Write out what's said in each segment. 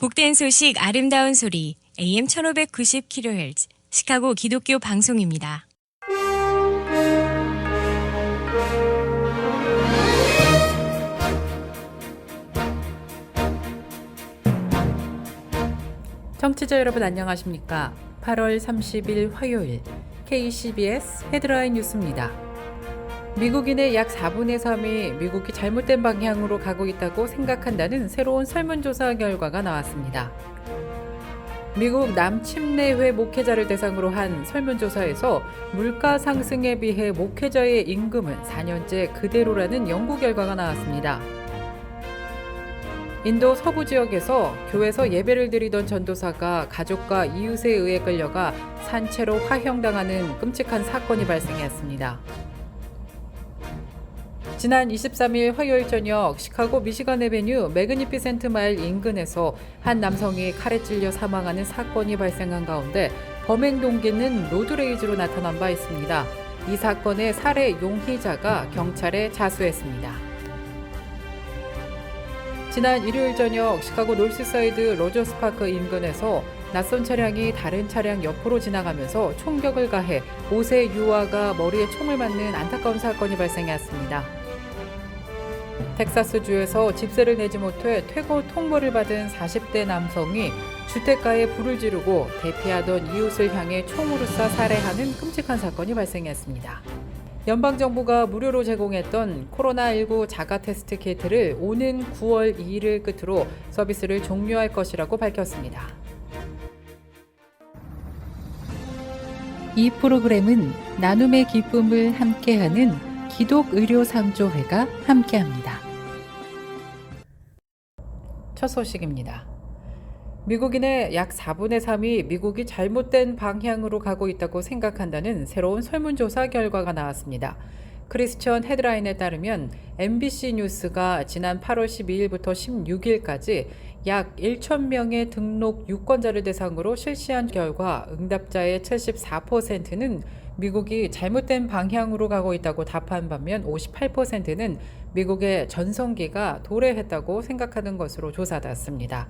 복된 소식 아름다운 소리 AM 1590kHz 시카고 기독교 방송입니다. 청취자 여러분 안녕하십니까? 8월 30일 화요일 KCBS 헤드라인 뉴스입니다. 미국인의 약 4분의 3이 미국이 잘못된 방향으로 가고 있다고 생각한다는 새로운 설문조사 결과가 나왔습니다. 미국 남침내회 목회자를 대상으로 한 설문조사에서 물가 상승에 비해 목회자의 임금은 4년째 그대로라는 연구 결과가 나왔습니다. 인도 서부 지역에서 교회에서 예배를 드리던 전도사가 가족과 이웃에 의해 끌려가 산채로 화형당하는 끔찍한 사건이 발생했습니다. 지난 23일 화요일 저녁 시카고 미시건 애베뉴 매그니피센트 마일 인근에서 한 남성이 칼에 찔려 사망하는 사건이 발생한 가운데 범행 동기는 로드레이지로 나타난 바 있습니다. 이 사건의 살해 용의자가 경찰에 자수했습니다. 지난 일요일 저녁 시카고 노스사이드 로저스파크 인근에서 낯선 차량이 다른 차량 옆으로 지나가면서 총격을 가해 5세 유아가 머리에 총을 맞는 안타까운 사건이 발생했습니다. 텍사스주에서 집세를 내지 못해 퇴거 통보를 받은 40대 남성이 주택가에 불을 지르고 대피하던 이웃을 향해 총으로 쏴 살해하는 끔찍한 사건이 발생했습니다. 연방정부가 무료로 제공했던 코로나19 자가 테스트 키트를 오는 9월 2일 끝으로 서비스를 종료할 것이라고 밝혔습니다. 이 프로그램은 나눔의 기쁨을 함께하는 기독의료상조회가 함께합니다. 첫 소식입니다. 미국인의 약 4분의 3이 미국이 잘못된 방향으로 가고 있다고 생각한다는 새로운 설문조사 결과가 나왔습니다. 크리스천 헤드라인에 따르면 MBC 뉴스가 지난 8월 12일부터 16일까지 약 1,000명의 등록 유권자를 대상으로 실시한 결과 응답자의 74%는 미국이 잘못된 방향으로 가고 있다고 답한 반면 58%는 미국의 전성기가 도래했다고 생각하는 것으로 조사됐습니다.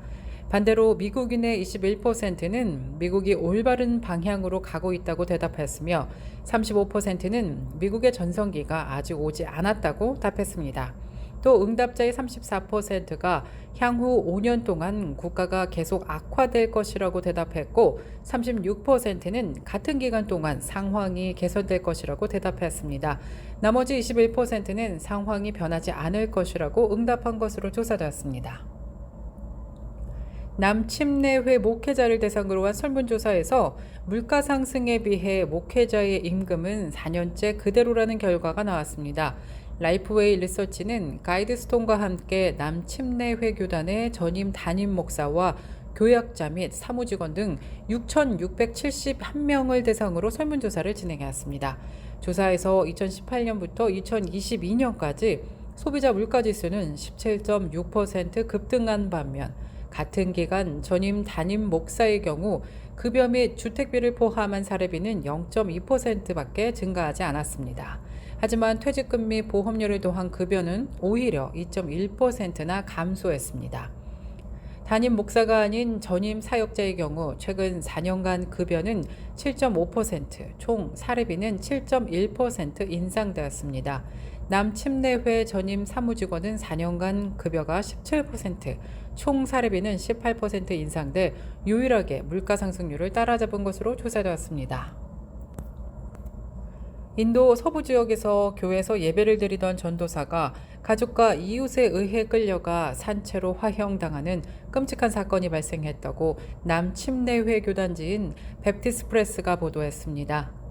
반대로 미국인의 21%는 미국이 올바른 방향으로 가고 있다고 대답했으며 35%는 미국의 전성기가 아직 오지 않았다고 답했습니다. 또 응답자의 34%가 향후 5년 동안 국가가 계속 악화될 것이라고 대답했고 36%는 같은 기간 동안 상황이 개선될 것이라고 대답했습니다. 나머지 21%는 상황이 변하지 않을 것이라고 응답한 것으로 조사되었습니다. 남침내회 목회자를 대상으로 한 설문조사에서 물가 상승에 비해 목회자의 임금은 4년째 그대로라는 결과가 나왔습니다. 라이프웨이 리서치는 가이드스톤과 함께 남침내회 교단의 전임 담임 목사와 교역자 및 사무직원 등 6,671명을 대상으로 설문조사를 진행했습니다. 조사에서 2018년부터 2022년까지 소비자 물가지수는 17.6% 급등한 반면 같은 기간 전임 담임 목사의 경우 급여 및 주택비를 포함한 사례비는 0.2%밖에 증가하지 않았습니다. 하지만 퇴직금 및 보험료를 더한 급여는 오히려 2.1%나 감소했습니다. 담임 목사가 아닌 전임 사역자의 경우 최근 4년간 급여는 7.5%, 총 사례비는 7.1% 인상되었습니다. 남침내회 전임 사무직원은 4년간 급여가 17%, 총 사례비는 18% 인상돼 유일하게 물가 상승률을 따라잡은 것으로 조사되었습니다. 인도 서부 지역에서 교회에서 예배를 드리던 전도사가 가족과 이웃에 의해 끌려가 산채로 화형당하는 끔찍한 사건이 발생했다고 남침내회 교단지인 베프티스트 프레스가 보도했습니다.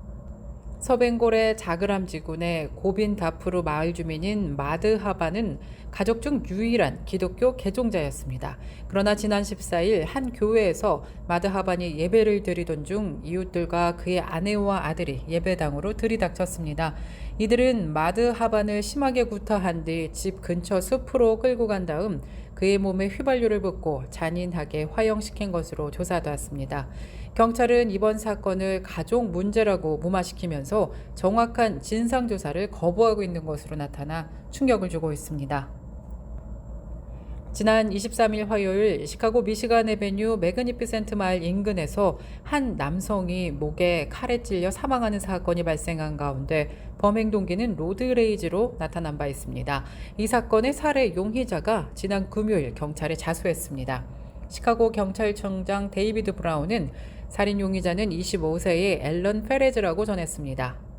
서벵골의 자그람 지군의 고빈 다프루 마을 주민인 마드 하바는 가족 중 유일한 기독교 개종자였습니다. 그러나 지난 14일 한 교회에서 마드 하반이 예배를 드리던 중 이웃들과 그의 아내와 아들이 예배당으로 들이닥쳤습니다. 이들은 마드 하반을 심하게 구타한 뒤 집 근처 숲으로 끌고 간 다음 그의 몸에 휘발유를 붓고 잔인하게 화형시킨 것으로 조사되었습니다. 경찰은 이번 사건을 가족 문제라고 무마시키면서 정확한 진상조사를 거부하고 있는 것으로 나타나 충격을 주고 있습니다. 지난 23일 화요일 시카고 미시간 애베뉴 매그니피센트 마을 인근에서 한 남성이 목에 칼에 찔려 사망하는 사건이 발생한 가운데 범행 동기는 로드레이지로 나타난 바 있습니다. 이 사건의 살해 용의자가 지난 금요일 경찰에 자수했습니다. 시카고 경찰청장 데이비드 브라운은 살인 용의자는 25세의 앨런 페레즈라고 전했습니다.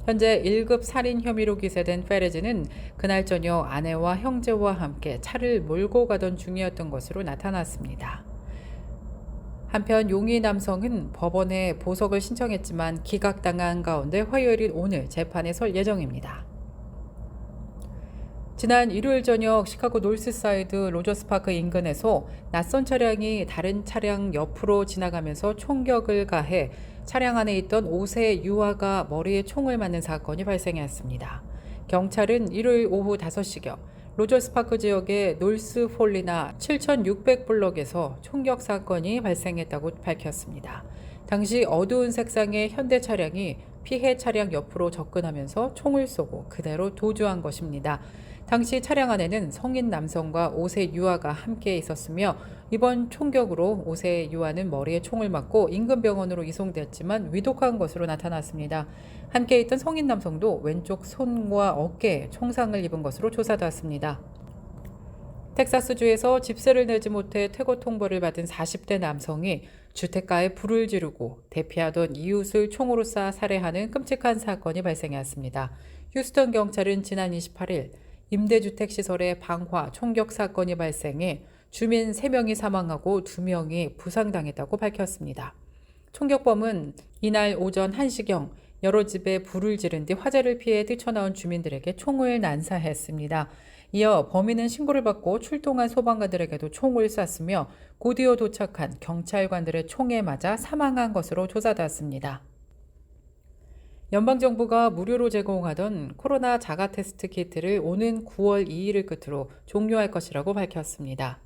현재 1급 살인 혐의로 기소된 페레즈는 그날 저녁 아내와 형제와 함께 차를 몰고 가던 중이었던 것으로 나타났습니다. 한편 용의 남성은 법원에 보석을 신청했지만 기각당한 가운데 화요일인 오늘 재판에 설 예정입니다. 지난 일요일 저녁 시카고 노스사이드 로저스파크 인근에서 낯선 차량이 다른 차량 옆으로 지나가면서 총격을 가해 차량 안에 있던 5세 유아가 머리에 총을 맞는 사건이 발생했습니다. 경찰은 일요일 오후 5시경 로저스파크 지역의 놀스폴리나 7600블럭에서 총격 사건이 발생했다고 밝혔습니다. 당시 어두운 색상의 현대 차량이 피해 차량 옆으로 접근하면서 총을 쏘고 그대로 도주한 것입니다. 당시 차량 안에는 성인 남성과 5세 유아가 함께 있었으며 이번 총격으로 5세 유아는 머리에 총을 맞고 인근 병원으로 이송되었지만 위독한 것으로 나타났습니다. 함께 있던 성인 남성도 왼쪽 손과 어깨에 총상을 입은 것으로 조사됐습니다. 텍사스주에서 집세를 내지 못해 퇴거 통보를 받은 40대 남성이 주택가에 불을 지르고 대피하던 이웃을 총으로 쏴 살해하는 끔찍한 사건이 발생했습니다. 휴스턴 경찰은 지난 28일 임대주택 시설의 방화 총격 사건이 발생해 주민 3명이 사망하고 2명이 부상당했다고 밝혔습니다. 총격범은 이날 오전 1시경 여러 집에 불을 지른 뒤 화재를 피해 뛰쳐나온 주민들에게 총을 난사했습니다. 이어 범인은 신고를 받고 출동한 소방관들에게도 총을 쐈으며 곧이어 도착한 경찰관들의 총에 맞아 사망한 것으로 조사됐습니다. 연방정부가 무료로 제공하던 코로나 자가 테스트 키트를 오는 9월 2일을 끝으로 종료할 것이라고 밝혔습니다.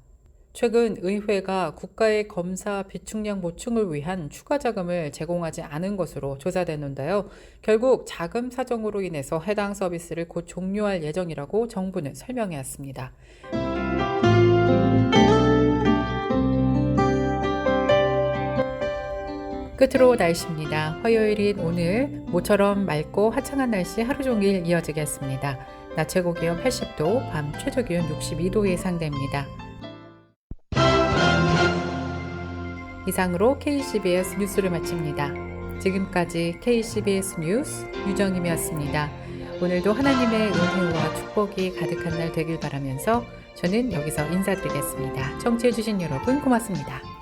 최근 의회가 국가의 검사 비축량 보충을 위한 추가 자금을 제공하지 않은 것으로 조사됐는데요. 결국 자금 사정으로 인해서 해당 서비스를 곧 종료할 예정이라고 정부는 설명했습니다. 끝으로 날씨입니다. 화요일인 오늘 모처럼 맑고 화창한 날씨 하루 종일 이어지겠습니다. 낮 최고 기온 80도, 밤 최저 기온 62도 예상됩니다. 이상으로 KCBS 뉴스를 마칩니다. 지금까지 KCBS 뉴스 유정임이었습니다. 오늘도 하나님의 은혜와 축복이 가득한 날 되길 바라면서 저는 여기서 인사드리겠습니다. 청취해주신 여러분 고맙습니다.